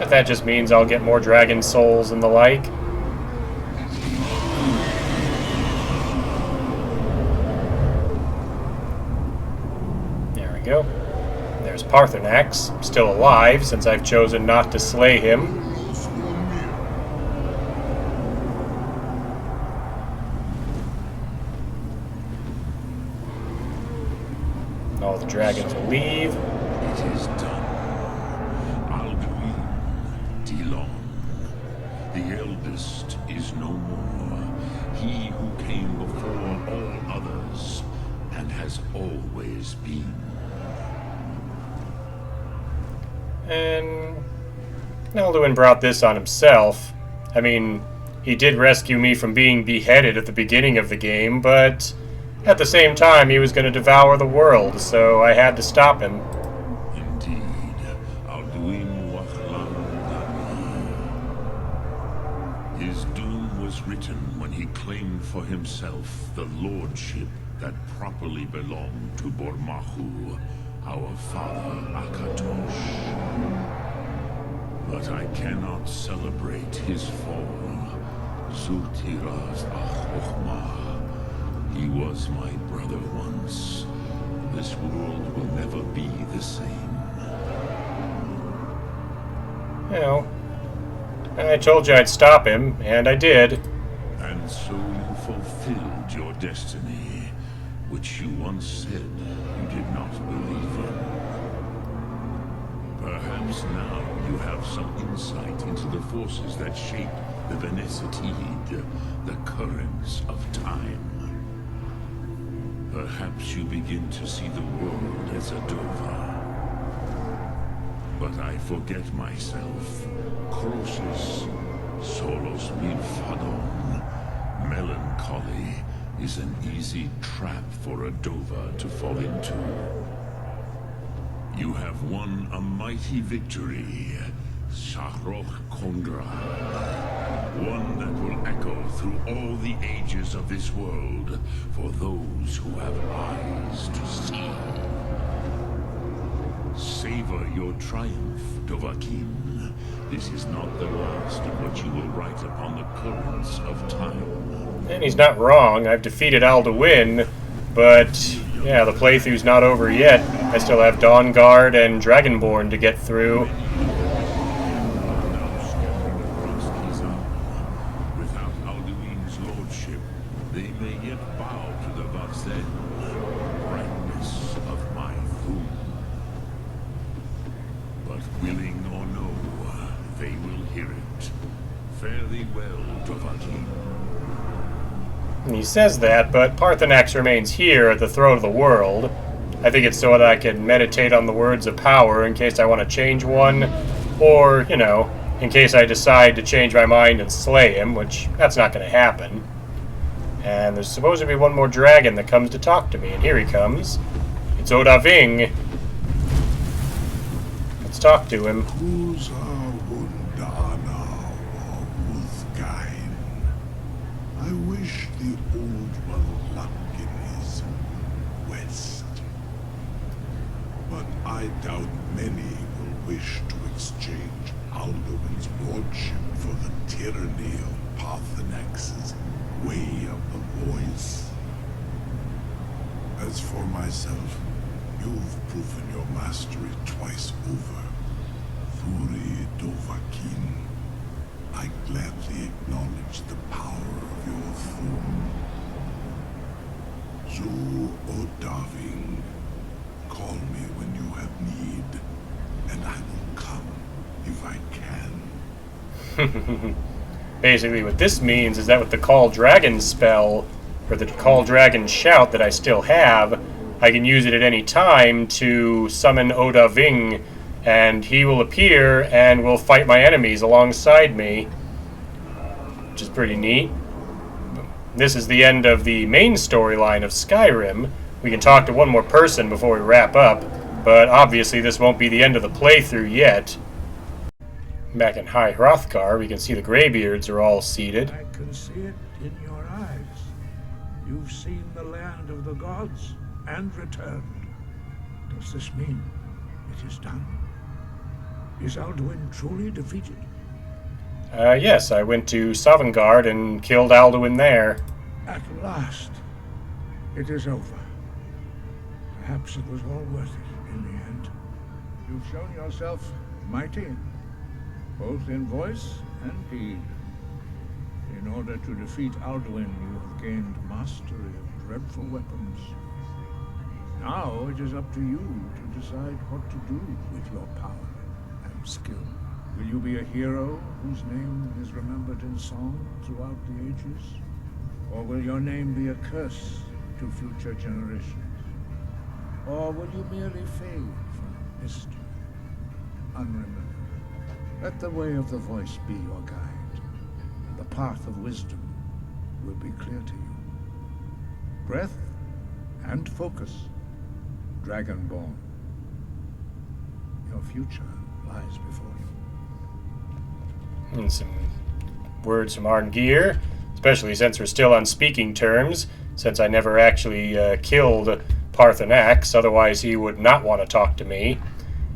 that just means I'll get more dragon souls and the like. There we go. There's Paarthurnax, still alive since I've chosen not to slay him. All the dragons will leave. It is done. Alduin, Dilon. The eldest is no more. He who came before all others and has always been. And Alduin brought this on himself. I mean, he did rescue me from being beheaded at the beginning of the game, but at the same time he was going to devour the world, so I had to stop him. Indeed, Alduin Wachlan. His doom was written when he claimed for himself the lordship that properly belonged to Bormahu, our father Akatosh. But I cannot celebrate his fall. Zutiraz Achochma. He was my brother once. This world will never be the same. Well, I told you I'd stop him, and I did. And so you fulfilled your destiny, which you once said you did not believe in. Perhaps now you have some insight into the forces that shape the Venesetid, the currents of time. Perhaps you begin to see the world as a Dova. But I forget myself. Croesus, solos milfadon. Melancholy is an easy trap for a Dova to fall into. You have won a mighty victory, Shahroch Kondra. One that will echo through all the ages of this world for those who have eyes to see. Savor your triumph, Dovahkiin. This is not the last of what you will write upon the currents of time. And he's not wrong. I've defeated Alduin, but yeah, the playthrough's not over yet. I still have Dawn Guard and Dragonborn to get through. He says that, but Paarthurnax remains here at the throat of the world. I think it's so that I can meditate on the words of power in case I want to change one, or, you know, in case I decide to change my mind and slay him, which that's not going to happen. And there's supposed to be one more dragon that comes to talk to me, and here he comes. It's Odahviing. Let's talk to him. I wish the old one luck in his west. But I doubt many will wish to exchange Alduin's lordship for the tyranny of Paarthurnax's way of the voice. As for myself, you've proven your mastery twice over. Thuri Dovahkiin, I gladly acknowledge the power of your throne. Zu Odahviing, call me when you have need, and I will come if I can. Basically what this means is that with the Call Dragon spell, or the Call Dragon shout that I still have, I can use it at any time to summon Odahviing, and he will appear and will fight my enemies alongside me, which is pretty neat. This is the end of the main storyline of Skyrim. We can talk to one more person before we wrap up, but obviously this won't be the end of the playthrough yet. Back in High Hrothgar, we can see the Greybeards are all seated. I can see it in your eyes. You've seen the land of the gods and returned. Does this mean it is done? Is Alduin truly defeated? Yes, I went to Sovngarde and killed Alduin there. At last, it is over. Perhaps it was all worth it in the end. You've shown yourself mighty, both in voice and deed. In order to defeat Alduin, you have gained mastery of dreadful weapons. Now it is up to you to decide what to do with your power and skill. Will you be a hero whose name is remembered in song throughout the ages? Or will your name be a curse to future generations? Or will you merely fade from history, unremembered? Let the way of the voice be your guide, and the path of wisdom will be clear to you. Breath and focus, Dragonborn. Your future lies before you. And some words from Arngeir, especially since we're still on speaking terms, since I never actually killed Parthenax, otherwise he would not want to talk to me.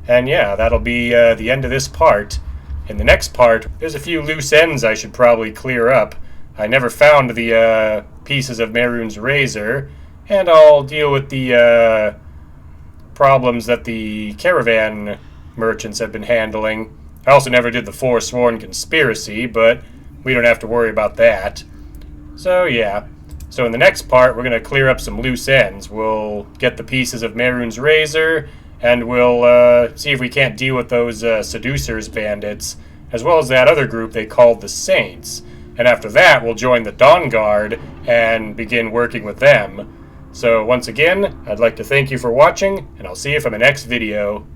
And yeah, that'll be the end of this part. In the next part, there's a few loose ends I should probably clear up. I never found the pieces of Mehrunes razor, and I'll deal with the problems that the caravan merchants have been handling. I also never did the Forsworn conspiracy, but we don't have to worry about that. So yeah. So in the next part, we're going to clear up some loose ends. We'll get the pieces of Mehrunes razor, and we'll see if we can't deal with those seducers bandits, as well as that other group they called the Saints. And after that, we'll join the Dawn Guard and begin working with them. So once again, I'd like to thank you for watching, and I'll see you for the next video.